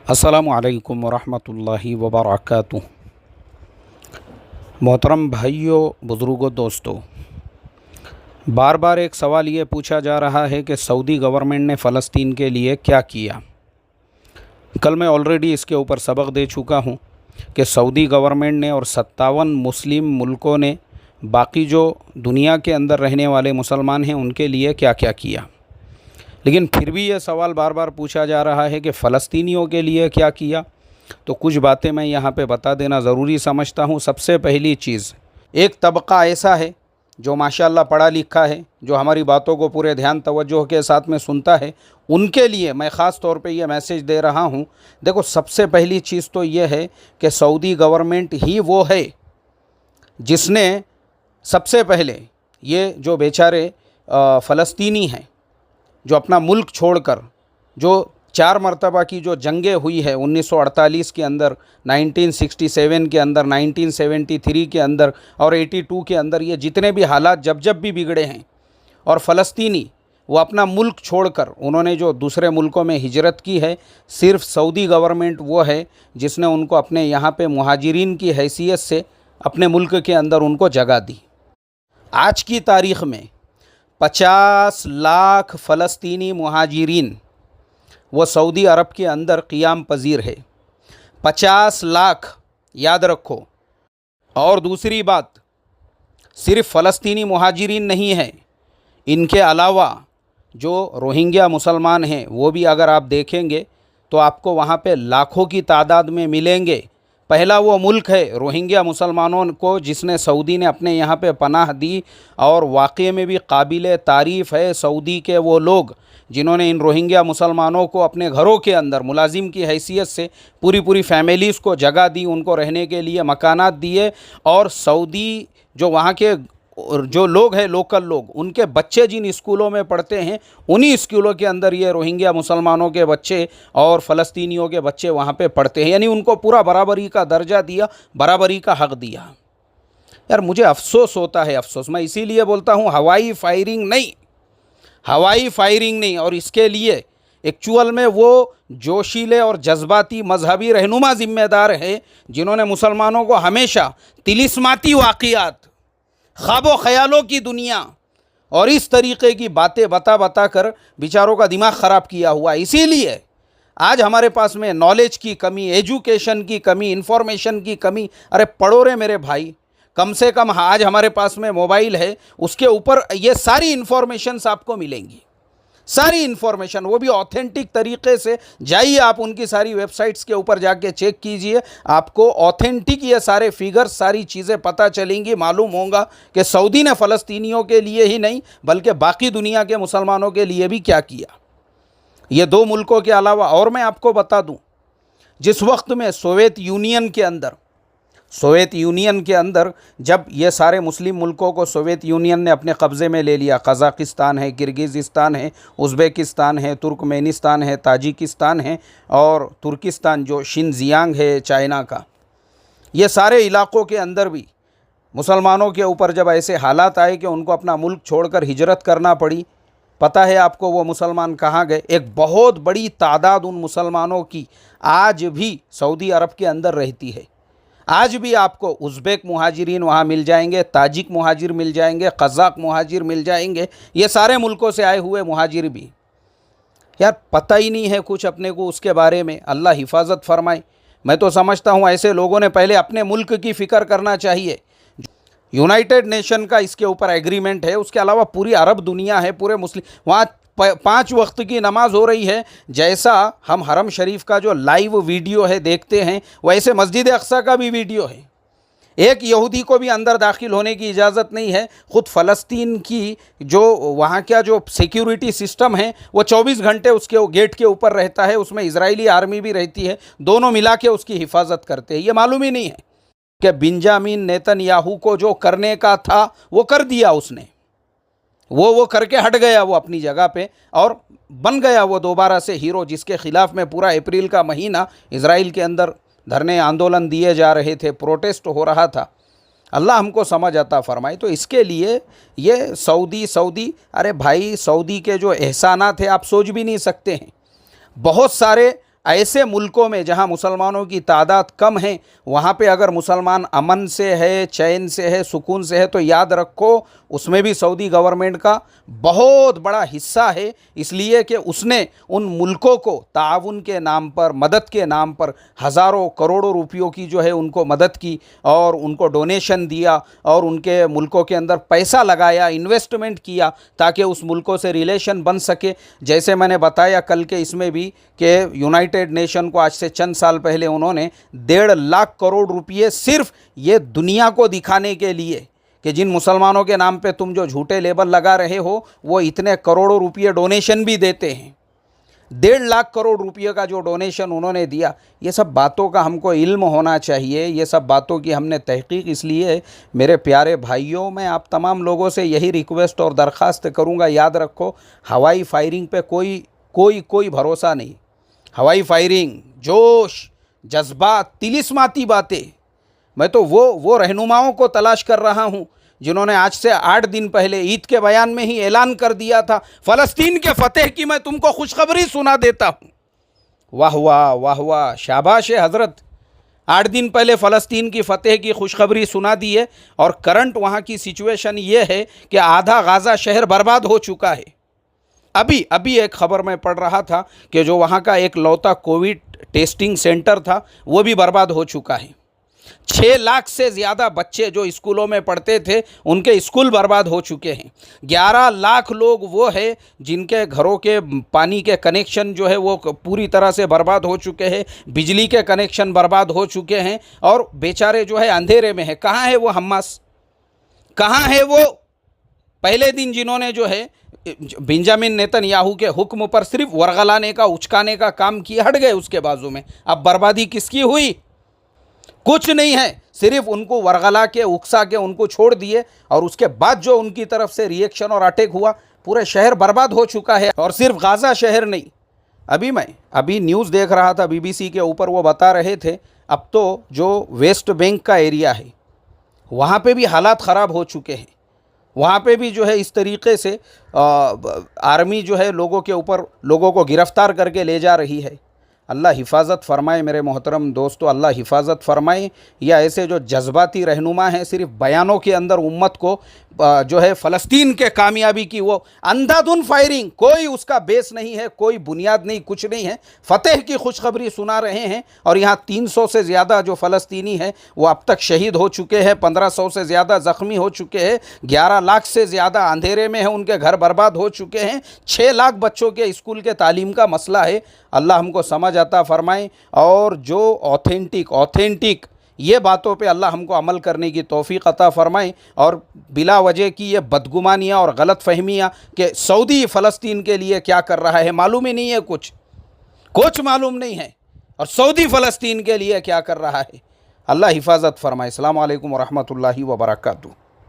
अस्सलामु अलैकुम वरहमतुल्लाहि वबरकातुहू। मोहतरम भाइयों, बुज़ुर्गों, दोस्तों, बार बार एक सवाल ये पूछा जा रहा है कि सऊदी गवर्नमेंट ने फ़लस्तीन के लिए क्या किया। कल मैं ऑलरेडी इसके ऊपर सबक दे चुका हूँ कि सऊदी गवर्नमेंट ने और 57 मुस्लिम मुल्कों ने बाकी जो दुनिया के अंदर रहने वाले मुसलमान हैं उनके लिए क्या क्या किया। लेकिन फिर भी ये सवाल बार बार पूछा जा रहा है कि फ़लस्तीनियों के लिए क्या किया। तो कुछ बातें मैं यहाँ पे बता देना ज़रूरी समझता हूँ। सबसे पहली चीज़, एक तबका ऐसा है जो माशाअल्लाह पढ़ा लिखा है, जो हमारी बातों को पूरे ध्यान तवज्जो के साथ में सुनता है, उनके लिए मैं ख़ास तौर पे ये मैसेज दे रहा हूँ। देखो, सबसे पहली चीज़ तो ये है कि सऊदी गवर्नमेंट ही वो है जिसने सबसे पहले ये जो बेचारे फ़लस्तीनी हैं, जो अपना मुल्क छोड़कर, जो 4 मरतबा की जो जंगें हुई है 1948 के अंदर, 1967 के अंदर, 1973 के अंदर और 82 के अंदर, ये जितने भी हालात जब भी बिगड़े हैं, और फ़लस्तीनी वो अपना मुल्क छोड़कर उन्होंने जो दूसरे मुल्कों में हिजरत की है, सिर्फ सऊदी गवर्नमेंट वो है जिसने उनको अपने यहाँ पे मुहाजिरीन की हैसियत से अपने मुल्क के अंदर उनको जगह दी। आज की तारीख़ में 50 लाख फ़लस्तीनी मुहाजिरीन वो सऊदी अरब के अंदर क़ियाम पजीर है। 50 लाख, याद रखो। और दूसरी बात, सिर्फ फ़लस्तीनी मुहाजिरीन नहीं है, इनके अलावा जो रोहिंग्या मुसलमान हैं वो भी अगर आप देखेंगे तो आपको वहाँ पे लाखों की तादाद में मिलेंगे। पहला वो मुल्क है रोहिंग्या मुसलमानों को जिसने सऊदी ने अपने यहाँ पे पनाह दी, और वाक़ई में भी काबिल तारीफ़ है सऊदी के वो लोग जिन्होंने इन रोहिंग्या मुसलमानों को अपने घरों के अंदर मुलाजिम की हैसियत से पूरी फैमिलीज़ को जगह दी, उनको रहने के लिए मकानात दिए। और सऊदी जो वहाँ के जो लोग हैं, लोकल लोग, उनके बच्चे जिन स्कूलों में पढ़ते हैं, उन्हीं स्कूलों के अंदर ये रोहिंग्या मुसलमानों के बच्चे और फ़लस्तीनियों के बच्चे वहाँ पे पढ़ते हैं। यानी उनको पूरा बराबरी का दर्जा दिया, बराबरी का हक़ दिया। यार मुझे अफसोस होता है, अफसोस मैं इसीलिए बोलता हूँ, हवाई फायरिंग नहीं। और इसके लिए एक्चुअल में वो जोशीले और जज्बाती मजहबी रहनुमा ज़िम्मेदार है जिन्होंने मुसलमानों को हमेशा तिलिस्माती वाक़ियात, ख्वाबो ख़यालों की दुनिया और इस तरीक़े की बातें बता कर बेचारों का दिमाग ख़राब किया हुआ। इसीलिए आज हमारे पास में नॉलेज की कमी, एजुकेशन की कमी, इन्फॉर्मेशन की कमी। अरे पढ़ो रे मेरे भाई, कम से कम आज हमारे पास में मोबाइल है, उसके ऊपर ये सारी इन्फॉर्मेशंस आपको मिलेंगी, सारी इन्फॉर्मेशन, वो भी ऑथेंटिक तरीक़े से। जाइए आप उनकी सारी वेबसाइट्स के ऊपर जाके चेक कीजिए, आपको ऑथेंटिक ये सारे फिगर्स, सारी चीज़ें पता चलेंगी। मालूम होगा कि सऊदी ने फ़लस्तीनियों के लिए ही नहीं बल्कि बाकी दुनिया के मुसलमानों के लिए भी क्या किया। ये 2 मुल्कों के अलावा और मैं आपको बता दूं, जिस वक्त में सोवियत यूनियन के अंदर जब ये सारे मुस्लिम मुल्कों को सोवियत यूनियन ने अपने कब्ज़े में ले लिया, कज़ाकिस्तान है, किर्गिज़िस्तान है, उज़्बेकिस्तान है, तुर्कमेनिस्तान है, ताजिकिस्तान है और तुर्किस्तान जो शिनजियांग है चाइना का, ये सारे इलाक़ों के अंदर भी मुसलमानों के ऊपर जब ऐसे हालात आए कि उनको अपना मुल्क छोड़कर हिजरत करना पड़ी, पता है आपको वो मुसलमान कहाँ गए? एक बहुत बड़ी तादाद उन मुसलमानों की आज भी सऊदी अरब के अंदर रहती है। आज भी आपको उज़्बेक मुहाजिरीन वहाँ मिल जाएंगे, ताजिक मुहाजिर मिल जाएंगे, कज़ाक मुहाजिर मिल जाएंगे, ये सारे मुल्कों से आए हुए मुहाजिर भी। यार पता ही नहीं है कुछ अपने को उसके बारे में। अल्लाह हिफाजत फरमाए। मैं तो समझता हूँ ऐसे लोगों ने पहले अपने मुल्क की फ़िक्र करना चाहिए। यूनाइटेड नेशन का इसके ऊपर एग्रीमेंट है, उसके अलावा पूरी अरब दुनिया है, पूरे मुस्लिम, वहाँ 5 वक्त की नमाज़ हो रही है। जैसा हम हरम शरीफ का जो लाइव वीडियो है देखते हैं, वैसे मस्जिद अक्सा का भी वीडियो है। एक यहूदी को भी अंदर दाखिल होने की इजाज़त नहीं है। ख़ुद फ़लस्तीन की जो वहाँ का जो सिक्योरिटी सिस्टम है वो 24 घंटे उसके गेट के ऊपर रहता है, उसमें इजरायली आर्मी भी रहती है, दोनों मिला के उसकी हिफाजत करते हैं। ये मालूम ही नहीं है कि बेंजामिन नेतन्याहू को जो करने का था वो कर दिया उसने, वो करके हट गया वो अपनी जगह पे, और बन गया वो दोबारा से हीरो जिसके ख़िलाफ़ में पूरा अप्रैल का महीना इज़राइल के अंदर धरने आंदोलन दिए जा रहे थे, प्रोटेस्ट हो रहा था। अल्लाह हमको समझ अता फ़रमाए। तो इसके लिए ये सऊदी, अरे भाई सऊदी के जो एहसानात है आप सोच भी नहीं सकते हैं। बहुत सारे ऐसे मुल्कों में जहां मुसलमानों की तादाद कम है, वहां पे अगर मुसलमान अमन से है, चैन से है, सुकून से है, तो याद रखो उसमें भी सऊदी गवर्नमेंट का बहुत बड़ा हिस्सा है। इसलिए कि उसने उन मुल्कों को ताउन के नाम पर, मदद के नाम पर हज़ारों करोड़ों रुपयों की जो है उनको मदद की और उनको डोनेशन दिया और उनके मुल्कों के अंदर पैसा लगाया, इन्वेस्टमेंट किया ताकि उस मुल्कों से रिलेशन बन सके। जैसे मैंने बताया कल के इसमें भी कि यूनाइटेड नेशन को आज से चंद साल पहले उन्होंने 1.5 लाख करोड़ रुपये सिर्फ ये दुनिया को दिखाने के लिए कि जिन मुसलमानों के नाम पे तुम जो झूठे लेबल लगा रहे हो वो इतने करोड़ों रुपये डोनेशन भी देते हैं। 1.5 लाख करोड़ रुपये का जो डोनेशन उन्होंने दिया, ये सब बातों का हमको इल्म होना चाहिए। ये सब बातों की हमने तहकीक, इसलिए मेरे प्यारे भाइयों, मैं आप तमाम लोगों से यही रिक्वेस्ट और दरख्वास्त करूँगा, याद रखो हवाई फायरिंग पे कोई भरोसा नहीं। हवाई फायरिंग, जोश, जज्बात, तिलिस्माती बातें, मैं तो वो रहनुमाओं को तलाश कर रहा हूँ जिन्होंने आज से 8 दिन पहले ईद के बयान में ही ऐलान कर दिया था फ़लस्तीन के फ़तेह की मैं तुमको खुशखबरी सुना देता हूँ। वाह वाह वाह वाह, शाबाश है हज़रत। 8 दिन पहले फ़लस्तीन की फ़तेह की खुशखबरी सुना दी है और करंट वहाँ की सिचुएशन ये है कि आधा गाज़ा शहर बर्बाद हो चुका है। अभी एक ख़बर में पढ़ रहा था कि जो वहाँ का एक लौता कोविड टेस्टिंग सेंटर था वो भी बर्बाद हो चुका है। 6 लाख से ज़्यादा बच्चे जो स्कूलों में पढ़ते थे उनके स्कूल बर्बाद हो चुके हैं। 11 लाख लोग वो है जिनके घरों के पानी के कनेक्शन जो है वो पूरी तरह से बर्बाद हो चुके हैं, बिजली के कनेक्शन बर्बाद हो चुके हैं और बेचारे जो है अंधेरे में है। कहाँ है वो हम्मास, कहाँ है वो पहले दिन जिन्होंने जो है बेंजामिन नेतन्याहू के हुक्म पर सिर्फ वरगलाने का, उचकाने का काम किया, हट गए उसके बाजू में। अब बर्बादी किसकी हुई? कुछ नहीं है, सिर्फ उनको वरगला के, उकसा के उनको छोड़ दिए और उसके बाद जो उनकी तरफ से रिएक्शन और अटैक हुआ, पूरे शहर बर्बाद हो चुका है। और सिर्फ गाज़ा शहर नहीं, अभी न्यूज़ देख रहा था BBC के ऊपर, वो बता रहे थे अब तो जो वेस्ट बैंक का एरिया है वहाँ पे भी हालात ख़राब हो चुके हैं। वहाँ पे भी जो है इस तरीक़े से आर्मी जो है लोगों के ऊपर, लोगों को गिरफ़्तार करके ले जा रही है। अल्लाह हिफाजत फ़रमाए मेरे मोहतरम दोस्तों, अल्लाह हिफाजत फ़रमाए। या ऐसे जो जज्बाती रहनुमा हैं, सिर्फ बयानों के अंदर उम्मत को जो है फ़लस्तीन के कामयाबी की वो अंधाधुन फायरिंग, कोई उसका बेस नहीं है, कोई बुनियाद नहीं, कुछ नहीं है। फ़तेह की खुशखबरी सुना रहे हैं और यहाँ 300 से ज़्यादा जो फ़लस्तीनी हैं वो अब तक शहीद हो चुके हैं, 1500 से ज़्यादा ज़ख्मी हो चुके हैं, 11 लाख से ज़्यादा अंधेरे में हैं, उनके घर बर्बाद हो चुके हैं, 6 लाख बच्चों के स्कूल के तालीम का मसला है। अल्लाह हमको समझ अता फ़रमाए और जो ऑथेंटिक ये बातों पे अल्लाह हमको अमल करने की तौफ़ीक़ अता फ़रमाए और बिला वजह की ये बदगुमानियाँ और गलत फहमियाँ कि सऊदी फ़लस्तीन के लिए क्या कर रहा है, मालूम ही नहीं है, कुछ मालूम नहीं है, और सऊदी फ़लस्तीन के लिए क्या कर रहा है। अल्लाह हिफाजत फ़रमाए। अस्सलामु अलैकुम व रहमतुल्लाहि व बरकातुहू।